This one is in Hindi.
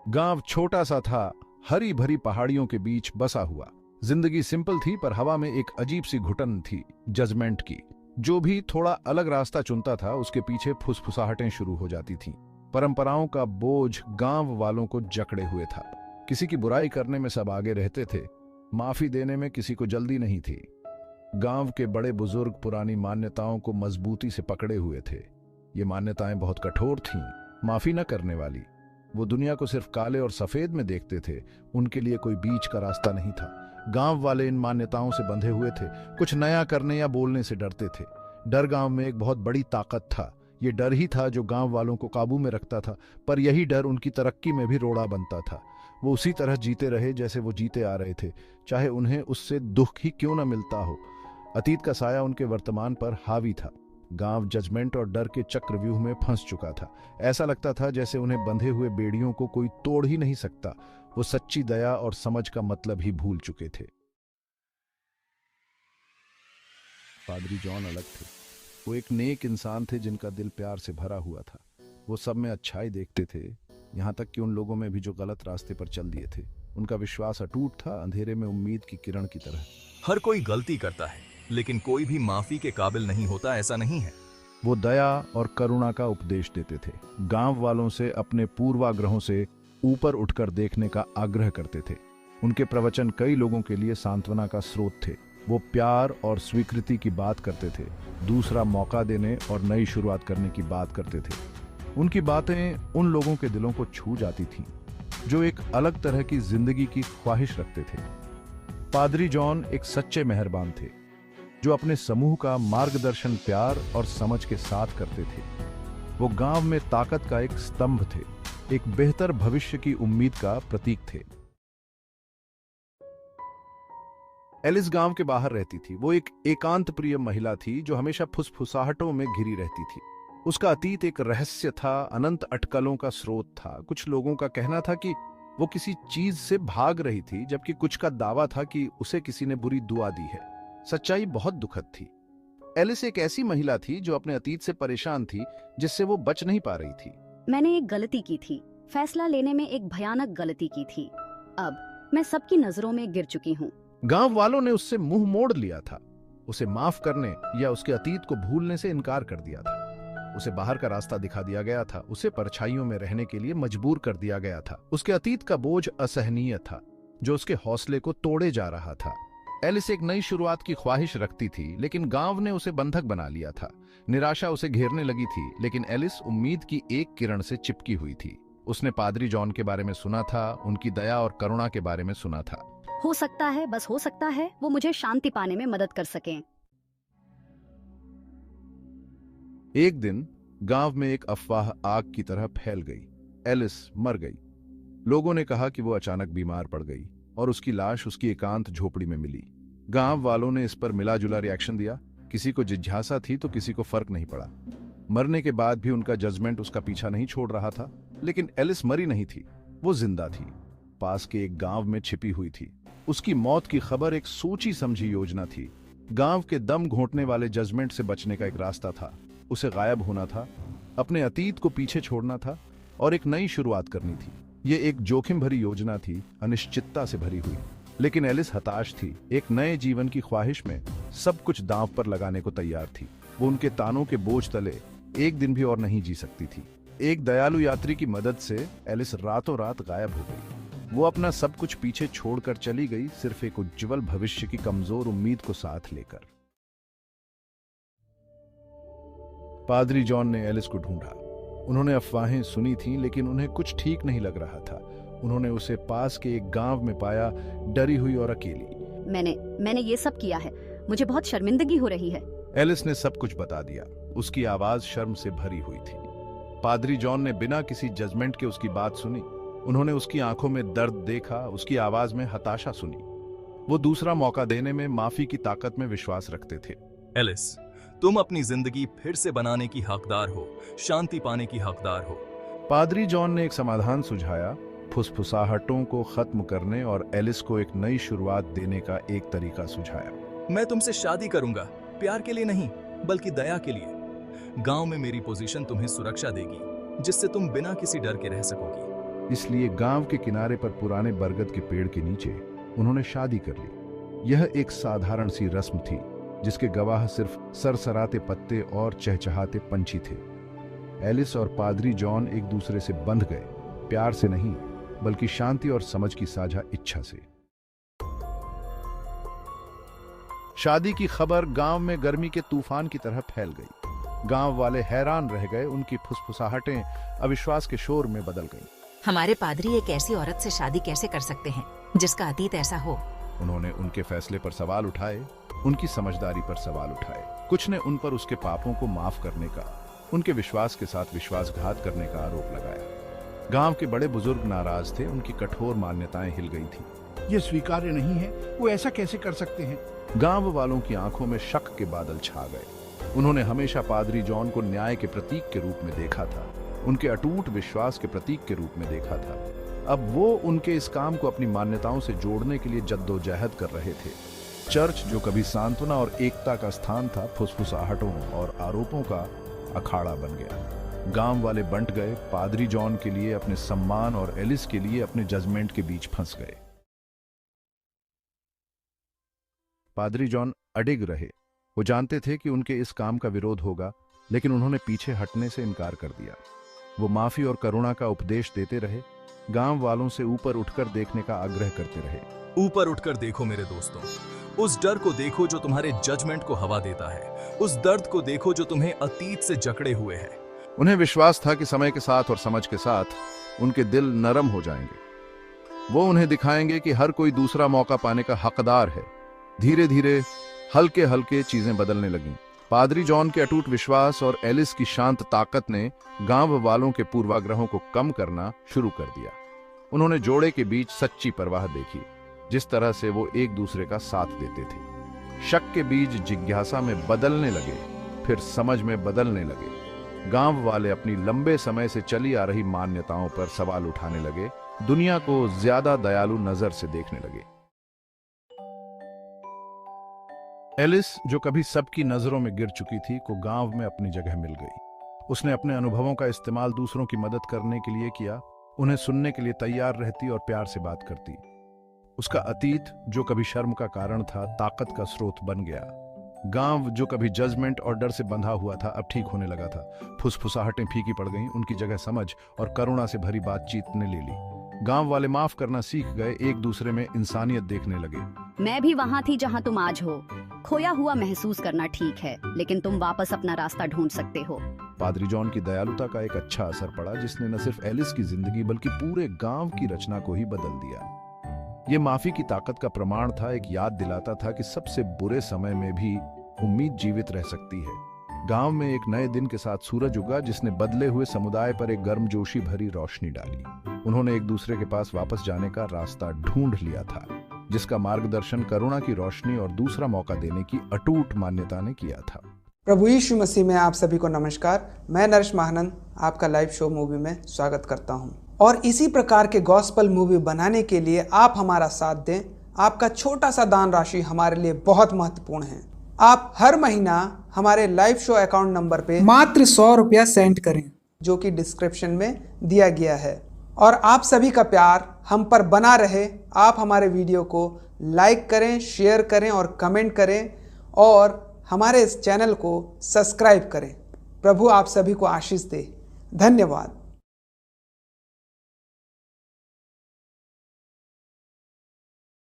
गांव छोटा सा था, हरी भरी पहाड़ियों के बीच बसा हुआ। जिंदगी सिंपल थी, पर हवा में एक अजीब सी घुटन थी, जजमेंट की। जो भी थोड़ा अलग रास्ता चुनता था, उसके पीछे फुसफुसाहटें शुरू हो जाती थीं। परंपराओं का बोझ गांव वालों को जकड़े हुए था। किसी की बुराई करने में सब आगे रहते थे, माफी देने में किसी को जल्दी नहीं थी। गांव के बड़े बुजुर्ग पुरानी मान्यताओं को मजबूती से पकड़े हुए थे। ये मान्यताएं बहुत कठोर थीं, माफी न करने वाली। वो दुनिया को सिर्फ काले और सफेद में देखते थे, उनके लिए कोई बीच का रास्ता नहीं था। गांव वाले इन मान्यताओं से बंधे हुए थे, कुछ नया करने या बोलने से डरते थे। डर गांव में एक बहुत बड़ी ताकत था। ये डर ही था जो गांव वालों को काबू में रखता था, पर यही डर उनकी तरक्की में भी रोड़ा बनता था। वो उसी तरह जीते रहे जैसे वो जीते आ रहे थे, चाहे उन्हें उससे दुख ही क्यों न मिलता हो। अतीत का साया उनके वर्तमान पर हावी था। गांव जजमेंट और डर के चक्रव्यूह में फंस चुका था। ऐसा लगता था जैसे उन्हें बंधे हुए बेड़ियों को कोई तोड़ ही नहीं सकता। वो सच्ची दया और समझ का मतलब ही भूल चुके थे। पादरी जॉन अलग थे। वो एक नेक इंसान थे जिनका दिल प्यार से भरा हुआ था। वो सब में अच्छाई देखते थे, यहाँ तक कि उन लोगों में भी जो गलत रास्ते पर चल दिए थे। उनका विश्वास अटूट था, अंधेरे में उम्मीद की किरण की तरह। हर कोई गलती करता है, लेकिन कोई भी माफी के काबिल नहीं होता, ऐसा नहीं है। वो दया और करुणा का उपदेश देते थे। गांव वालों से अपने पूर्वाग्रहों से ऊपर उठकर देखने का आग्रह करते थे। उनके प्रवचन कई लोगों के लिए सांत्वना का स्रोत थे। वो प्यार और स्वीकृति की बात करते थे, दूसरा मौका देने और नई शुरुआत करने की बात करते थे। उनकी बातें उन लोगों के दिलों को छू जाती थीं, जो एक अलग तरह की जिंदगी की ख्वाहिश रखते थे। पादरी जॉन एक सच्चे मेहरबान थे, जो अपने समूह का मार्गदर्शन प्यार और समझ के साथ करते थे। वो गांव में ताकत का एक स्तंभ थे, एक बेहतर भविष्य की उम्मीद का प्रतीक थे। एलिस गांव के बाहर रहती थी। वो एक एकांत प्रिय महिला थी, जो हमेशा फुसफुसाहटों में घिरी रहती थी। उसका अतीत एक रहस्य था, अनंत अटकलों का स्रोत था। कुछ लोगों का कहना था कि वो किसी चीज से भाग रही थी, जबकि कुछ का दावा था कि उसे किसी ने बुरी दुआ दी है। सच्चाई बहुत दुखद थी। एलिस एक ऐसी महिला थी जो अपने अतीत से परेशान थी, जिससे वो बच नहीं पा रही थी। मैंने एक गलती की थी, फैसला लेने में एक भयानक गलती की थी। अब मैं सबकी नजरों में गिर चुकी हूँ। गांव वालों ने उससे मुंह मोड़ लिया था। उसे माफ करने या उसके अतीत को भूलने से इनकार कर दिया था। उसे बाहर का रास्ता दिखा दिया गया था। उसे परछाइयों में रहने के लिए मजबूर कर दिया गया था। उसके अतीत का बोझ असहनीय था, जो उसके हौसले को तोड़े जा रहा था। एलिस एक नई शुरुआत की ख्वाहिश रखती थी, लेकिन गांव ने उसे बंधक बना लिया था। निराशा उसे घेरने लगी थी, लेकिन एलिस उम्मीद की एक किरण से चिपकी हुई थी। उसने पादरी जॉन के बारे में सुना था, उनकी दया और करुणा के बारे में सुना था। हो सकता है, बस हो सकता है, वो मुझे शांति पाने में मदद कर सकें। एक दिन गांव में एक अफवाह आग की तरह फैल गई। एलिस मर गई। लोगों ने कहा कि वो अचानक बीमार पड़ गई और उसकी लाश उसकी एकांत झोपड़ी में मिली। गांव वालों ने इस पर मिला जुला रिएक्शन दिया। किसी को जिज्ञासा थी तो किसी को फर्क नहीं पड़ा। मरने के बाद भी उनका जजमेंट उसका पीछा नहीं छोड़ रहा था। लेकिन एलिस मरी नहीं थी, वो जिंदा थी, पास के एक गांव में छिपी हुई थी। उसकी मौत की खबर एक सोची समझी योजना थी। गांव के दम घोंटने वाले जजमेंट से बचने का एक रास्ता था। उसे गायब होना था, अपने अतीत को पीछे छोड़ना था और एक नई शुरुआत करनी थी। ये एक जोखिम भरी योजना थी, अनिश्चितता से भरी हुई। लेकिन एलिस हताश थी। एक नए जीवन की ख्वाहिश में सब कुछ दांव पर लगाने को तैयार थी। वो उनके तानों के बोझ तले एक दिन भी और नहीं जी सकती थी। एक दयालु यात्री की मदद से एलिस रातों रात गायब हो गई। वो अपना सब कुछ पीछे छोड़कर चली गई, सिर्फ एक उज्जवल भविष्य की कमजोर उम्मीद को साथ लेकर। पादरी जॉन ने एलिस को ढूंढा। उन्होंने अफवाहें सुनी थीं, लेकिन उन्हें कुछ ठीक नहीं लग रहा था। उन्होंने उसे पास के एक गांव में पाया, डरी हुई और अकेली। मैंने ये सब किया है, मुझे बहुत शर्मिंदगी हो रही है। एलिस ने सब कुछ बता दिया। उसकी आवाज शर्म से भरी हुई थी। पादरी जॉन ने बिना किसी जजमेंट के उसकी बात सुनी। उन्होंने उसकी आंखों में दर्द देखा, उसकी आवाज में हताशा सुनी। वो दूसरा मौका देने में, माफी की ताकत में विश्वास रखते थे। एलिस, तुम अपनी जिंदगी फिर से बनाने की हकदार हो, शांति पाने की हकदार हो। पादरी जॉन ने एक समाधान सुझाया, फुसफुसाहटों को खत्म करने और एलिस को एक नई शुरुआत देने का एक तरीका सुझाया। मैं तुमसे शादी करूंगा, प्यार के लिए नहीं, बल्कि दया के लिए। गांव में मेरी पोजीशन तुम्हें सुरक्षा देगी, जिससे तुम बिना किसी डर के रह सकोगी। इसलिए गांव के किनारे पर पुराने बरगद के पेड़ के नीचे उन्होंने शादी कर ली। यह एक साधारण सी रस्म थी जिसके गवाह सिर्फ सरसराते पत्ते और चहचहाते पंछी थे। एलिस और पादरी जॉन एक दूसरे से बंध गए, प्यार से नहीं बल्कि शांति और समझ की साझा इच्छा से। शादी की खबर गांव में गर्मी के तूफान की तरह फैल गई। गांव वाले हैरान रह गए, उनकी फुसफुसाहटें अविश्वास के शोर में बदल गईं। हमारे पादरी एक ऐसी औरत से शादी कैसे कर सकते हैं जिसका अतीत ऐसा हो? उन्होंने उनके फैसले पर सवाल उठाए, उनकी समझदारी पर सवाल उठाए। कुछ ने उन पर उसके पापों को माफ करने का, उनके विश्वास के साथ विश्वासघात करने का आरोप लगाया। गांव के बड़े बुजुर्ग नाराज थे, उनकी कठोर मान्यताएं हिल गई थी। ये स्वीकार्य नहीं है, वो ऐसा कैसे कर सकते हैं? गांव वालों की आंखों में शक के बादल छा गए। उन्होंने हमेशा पादरी जॉन को न्याय के प्रतीक के रूप में देखा था, उनके अटूट विश्वास के प्रतीक के रूप में देखा था। अब वो उनके इस काम को अपनी मान्यताओं से जोड़ने के लिए जद्दोजहद कर रहे थे। चर्च जो कभी सांत्वना और एकता का स्थान था, फुसफुसाहटों और आरोपों का अखाड़ा बन गया। गांव वाले बंट गए, पादरी जॉन के लिए अपने सम्मान और एलिस के लिए अपने जजमेंट के बीच फंस गए। पादरी जॉन अडिग रहे। वो जानते थे कि उनके इस काम का विरोध होगा, लेकिन उन्होंने पीछे हटने से इनकार कर दिया। वो माफी और करुणा का उपदेश देते रहे, गांव वालों से ऊपर उठकर देखने का आग्रह करते रहे। ऊपर उठकर देखो मेरे दोस्तों, उस डर को देखो जो तुम्हारे जजमेंट को हवा देता है, उस दर्द को देखो जो तुम्हें अतीत से जकड़े हुए है। उन्हें विश्वास था कि समय के साथ और समझ के साथ उनके दिल नरम हो जाएंगे। वो उन्हें दिखाएंगे कि हर कोई दूसरा मौका पाने का हकदार है। धीरे धीरे हल्के हल्के चीजें बदलने लगीं। पादरी जॉन के अटूट विश्वास और एलिस की शांत ताकत ने गांव वालों के पूर्वाग्रहों को कम करना शुरू कर दिया। उन्होंने जोड़े के बीच सच्ची परवाह देखी, जिस तरह से वो एक दूसरे का साथ देते थे। शक के बीज जिज्ञासा में बदलने लगे, फिर समझ में बदलने लगे। गांव वाले अपनी लंबे समय से चली आ रही मान्यताओं पर सवाल उठाने लगे, दुनिया को ज्यादा दयालु नजर से देखने लगे। एलिस, जो कभी सबकी नजरों में गिर चुकी थी, को गांव में अपनी जगह मिल गई। उसने अपने अनुभवों का इस्तेमाल दूसरों की मदद करने के लिए किया, उन्हें सुनने के लिए तैयार रहती और प्यार से बात करती। उसका अतीत, जो कभी शर्म का कारण था, ताकत का स्रोत बन गया। गांव, जो कभी जजमेंट और डर से बंधा हुआ था, अब ठीक होने लगा था। फुसफुसाहटें फीकी पड़ गईं, उनकी जगह समझ और करुणा से भरी बातचीत ने ले ली। गांव वाले माफ करना सीख गए, एक दूसरे में इंसानियत देखने लगे। मैं भी वहाँ थी जहाँ तुम आज हो। खोया हुआ महसूस करना ठीक है, लेकिन तुम वापस अपना रास्ता ढूंढ सकते हो। पादरी जॉन की दयालुता का एक अच्छा असर पड़ा, जिसने न सिर्फ एलिस की जिंदगी बल्कि पूरे गांव की रचना को ही बदल दिया। ये माफी की ताकत का प्रमाण था, एक याद दिलाता था कि सबसे बुरे समय में भी उम्मीद जीवित रह सकती है। गांव में एक नए दिन के साथ सूरज उगा, जिसने बदले हुए समुदाय पर एक गर्मजोशी भरी रोशनी डाली। उन्होंने एक दूसरे के पास वापस जाने का रास्ता ढूंढ लिया था, जिसका मार्गदर्शन करुणा की रोशनी और दूसरा मौका देने की अटूट मान्यता ने किया था। प्रभु यीशु मसीह में आप सभी को नमस्कार। मैं नरेश महानंद आपका लाइव शो मूवी में स्वागत करता हूं। और इसी प्रकार के गॉस्पल मूवी बनाने के लिए आप हमारा साथ दें। आपका छोटा सा दान राशि हमारे लिए बहुत महत्वपूर्ण है। आप हर महीना हमारे लाइव शो अकाउंट नंबर पे मात्र 100 रुपया सेंड करें, जो कि डिस्क्रिप्शन में दिया गया है। और आप सभी का प्यार हम पर बना रहे, आप हमारे वीडियो को लाइक करें, शेयर करें और कमेंट करें और हमारे इस चैनल को सब्सक्राइब करें। प्रभु आप सभी को आशीष दे। धन्यवाद।